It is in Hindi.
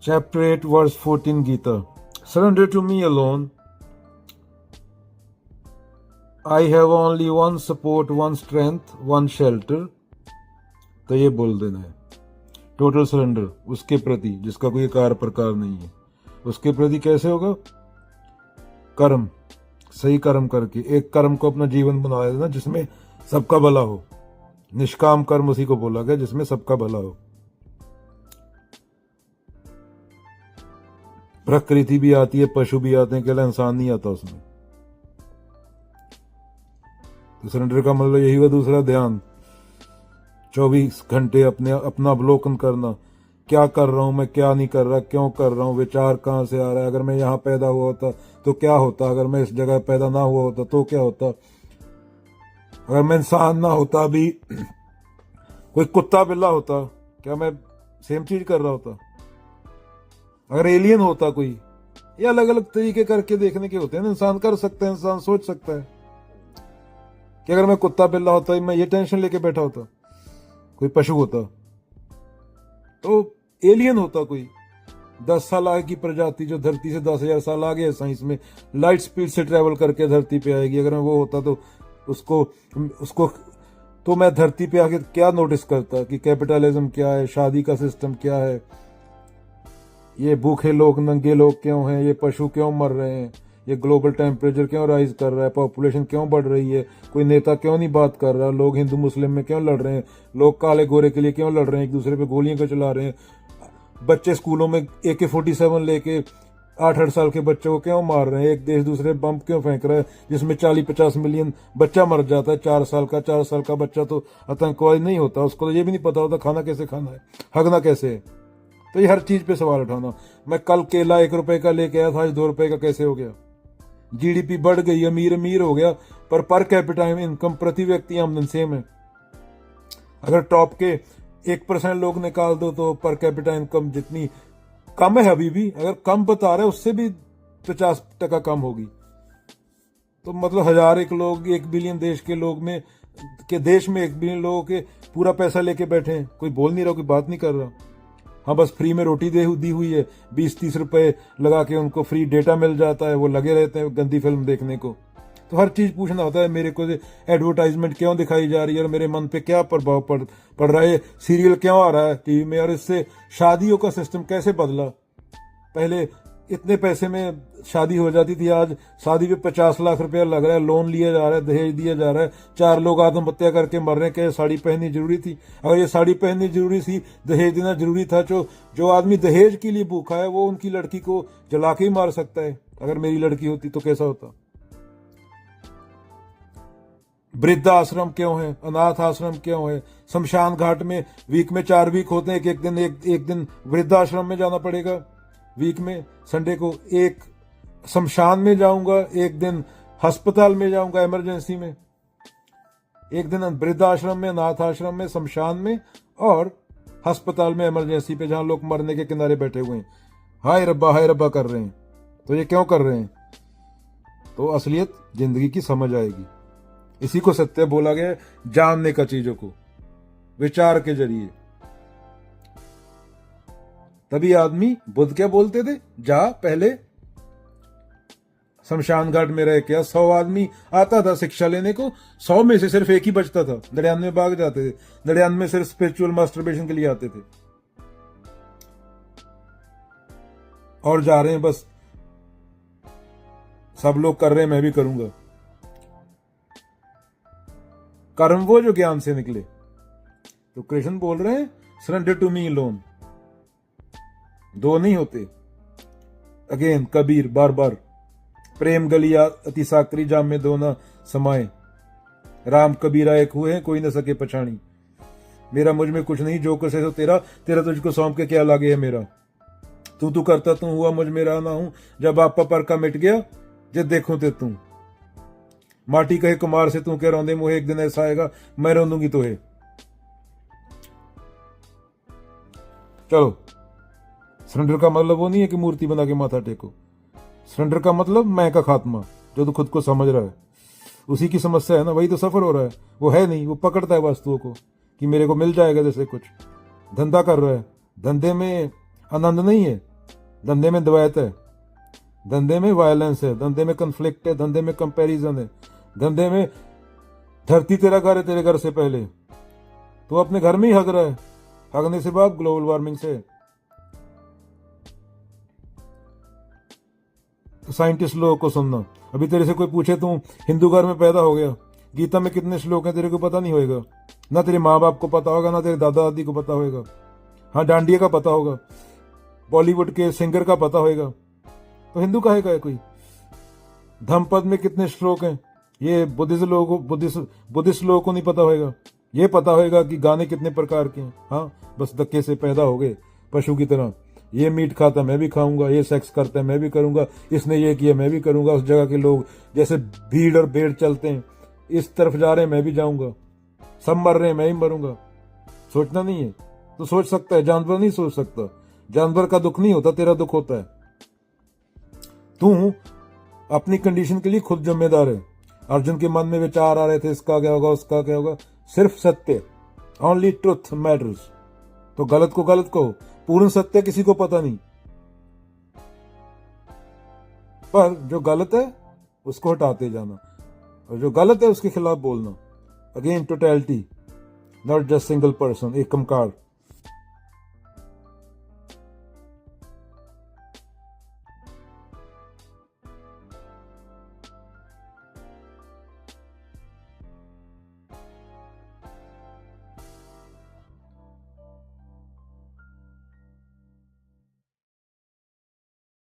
Chapter 8, verse 14 Gita. Surrender to me alone. I have only one support, one strength, one shelter. तो ये बोल देना है टोटल सरेंडर उसके प्रति जिसका कोई कार प्रकार नहीं है। उसके प्रति कैसे होगा? कर्म, सही कर्म करके एक कर्म को अपना जीवन बना देना जिसमें सबका भला हो। निष्काम कर्म उसी को बोला गया जिसमें सबका भला हो। प्रकृति भी आती है, पशु भी आते हैं, केवल इंसान नहीं आता उसमें। तो सरेंडर का मतलब यही हुआ। दूसरा, ध्यान, 24 घंटे अपना अवलोकन करना। क्या कर रहा हूं मैं, क्या नहीं कर रहा, क्यों कर रहा हूं, विचार कहां से आ रहा है। अगर मैं यहाँ पैदा हुआ होता तो क्या होता, अगर मैं इस जगह पैदा ना हुआ होता तो क्या होता, अगर मैं इंसान ना होता, अभी कोई कुत्ता बिल्ला होता, क्या मैं सेम चीज कर रहा होता? अगर एलियन होता कोई, ये अलग अलग तरीके करके देखने के होते हैं। इंसान कर सकता है, इंसान सोच सकता है कि अगर मैं कुत्ता बिल्ला होता मैं ये टेंशन लेके बैठा होता। कोई पशु होता तो एलियन होता, कोई 10 साल आगे की प्रजाति जो धरती से 10,000 साल आगे है साइंस में, लाइट स्पीड से ट्रेवल करके धरती पे आएगी। अगर मैं वो होता तो उसको तो मैं धरती पे आके क्या नोटिस करता कि कैपिटलिज्म क्या है, शादी का सिस्टम क्या है, ये भूखे लोग नंगे लोग क्यों हैं, ये पशु क्यों मर रहे हैं, ये ग्लोबल टेम्परेचर क्यों राइज कर रहा है, पॉपुलेशन क्यों बढ़ रही है, कोई नेता क्यों नहीं बात कर रहा, लोग हिंदू मुस्लिम में क्यों लड़ रहे हैं, लोग काले गोरे के लिए क्यों लड़ रहे हैं, एक दूसरे पे गोलियां क्यों चला रहे हैं, बच्चे स्कूलों में AK-47 लेके 8-8 साल के बच्चों को क्यों मार रहे हैं, एक देश दूसरे बम क्यों फेंक रहा है जिसमें 40-50 मिलियन बच्चा मर जाता है। 4 साल का बच्चा तो आतंकवादी नहीं होता, उसको तो ये भी नहीं पता होता खाना कैसे खाना है, हगना कैसे है। तो ये हर चीज पे सवाल उठाना। मैं कल केला 1 रुपए का लेके आया था, आज 2 रुपए का कैसे हो गया? GDP बढ़ गई, अमीर हो गया, पर कैपिटा इनकम प्रति व्यक्ति आमदन सेम है। अगर टॉप के 1% लोग निकाल दो तो पर कैपिटा इनकम जितनी कम है अभी भी, अगर कम बता रहे उससे भी 50% कम होगी। तो मतलब 1,001 लोग 1 बिलियन देश के लोग में के देश में 1 बिलियन लोगों के पूरा पैसा लेके बैठे हैं, कोई बोल नहीं रहा, कोई बात नहीं कर रहा। हाँ, बस फ्री में रोटी दी हुई है, 20-30 रुपए लगा के उनको फ्री डेटा मिल जाता है, वो लगे रहते हैं गंदी फिल्म देखने को। तो हर चीज पूछना होता है मेरे को, एडवर्टाइजमेंट क्यों दिखाई जा रही है और मेरे मन पे क्या प्रभाव पड़ रहा है, सीरियल क्यों आ रहा है टीवी में, और इससे शादियों का सिस्टम कैसे बदला। पहले इतने पैसे में शादी हो जाती थी, आज शादी पे 50 लाख रुपया लग रहा है, लोन लिया जा रहा है, दहेज दिया जा रहा है, 4 लोग आत्महत्या करके मर रहे हैं। क्या साड़ी पहननी जरूरी थी? अगर ये साड़ी पहननी जरूरी थी, दहेज देना जरूरी था, जो आदमी दहेज के लिए भूखा है वो उनकी लड़की को जला के ही मार सकता है। अगर मेरी लड़की होती तो कैसा होता? वृद्धाश्रम क्यों है, अनाथ आश्रम क्यों है? शमशान घाट में वीक में 4 वीक होते हैं, एक दिन वृद्धाश्रम में जाना पड़ेगा। वीक में संडे को एक शमशान में जाऊंगा, एक दिन अस्पताल में जाऊंगा इमरजेंसी में, एक दिन वृद्धाश्रम में, अनाथ आश्रम में, शमशान में और अस्पताल में इमरजेंसी पे, जहां लोग मरने के किनारे बैठे हुए हैं, हाय रब्बा कर रहे हैं। तो ये क्यों कर रहे हैं? तो असलियत जिंदगी की समझ आएगी। इसी को सत्य बोला गया है, जानने का चीजों को विचार के जरिए। तभी आदमी, बुद्ध क्या बोलते थे, जा पहले शमशान घाट में रह के 100 आदमी आता था शिक्षा लेने को, 100 में से सिर्फ एक ही बचता था, 99 भाग जाते थे। 99 सिर्फ स्पिरिचुअल मास्टरबेशन के लिए आते थे और जा रहे हैं बस, सब लोग कर रहे हैं मैं भी करूंगा। कर्म वो जो ज्ञान से निकले। तो कृष्ण बोल रहे हैं सरेंडर टू मी अलोन। 2 नहीं होते। अगेन कबीर बार प्रेम गलिया अति साकरी जाम में 2 न समाये, राम कबीरा एक हुए कोई न सके पछाणी। मेरा मुझ में कुछ नहीं, जो कुछ है तो तेरा तुझको सौंप के क्या लागे है मेरा। तू करता तू हुआ मुझ में रहा ना हूं, जब आपा पर का मिट गया जे देखो ते तू। माटी कहे कुमार से तू कह रौंदे मुहे, एक दिन ऐसा आएगा मैं रोंदूंगी तो है। चलो, सरेंडर का मतलब वो नहीं है कि मूर्ति बना के माथा टेको। सरेंडर का मतलब मैं का खात्मा, जो तू खुद को समझ रहा है उसी की समस्या है ना, वही तो सफर हो रहा है। वो है नहीं, वो पकड़ता है वस्तुओं को कि मेरे को मिल जाएगा, जैसे कुछ धंधा कर रहा है, धंधे में आनंद नहीं है। धंधे में द्वैत है, धंधे में वायलेंस है, धंधे में कन्फ्लिक्ट है, धंधे में कंपैरिजन है, धंधे में धरती तेरा घर है तेरे घर से पहले। तो अपने घर में ही हग रहा है, हगने से बाद ग्लोबल वार्मिंग से। तो साइंटिस्ट लोगों को सुनना, अभी तेरे से कोई पूछे तू हिंदू घर में पैदा हो गया, गीता में कितने श्लोक हैं तेरे को पता नहीं होएगा, ना तेरे माँ बाप को पता होगा, ना तेरे दादा दादी को पता होगा। हाँ, डांडिया का पता होगा, बॉलीवुड के सिंगर का पता होगा, तो हिंदू काहे का है कोई। धम्मपद में कितने श्लोक हैं, ये बुद्धिस्ट लोगों को नहीं पता होगा। ये पता होगा कि गाने कितने प्रकार के हैं। हाँ, बस धक्के से पैदा हो गए पशु की तरह, ये मीट खाता मैं भी खाऊंगा, ये सेक्स करता है मैं भी करूंगा, इसने ये किया मैं भी करूंगा। उस जगह के लोग जैसे भीड़ और भेड़ चलते हैं, इस तरफ जा रहे हैं मैं भी जाऊंगा, सब मर रहे हैं मैं ही मरूंगा। सोचना नहीं है तो सोच सकता है, जानवर नहीं सोच सकता। जानवर का दुख नहीं होता, तेरा दुख होता है। तू अपनी कंडीशन के लिए खुद जिम्मेदार है। अर्जुन के मन में विचार आ रहे थे इसका क्या होगा उसका क्या होगा, सिर्फ सत्य, ओनली ट्रुथ मैटर्स। तो गलत को गलत कहो, पूर्ण सत्य किसी को पता नहीं, पर जो गलत है उसको हटाते जाना और जो गलत है उसके खिलाफ बोलना। Again totality, not just single person, एकमकार।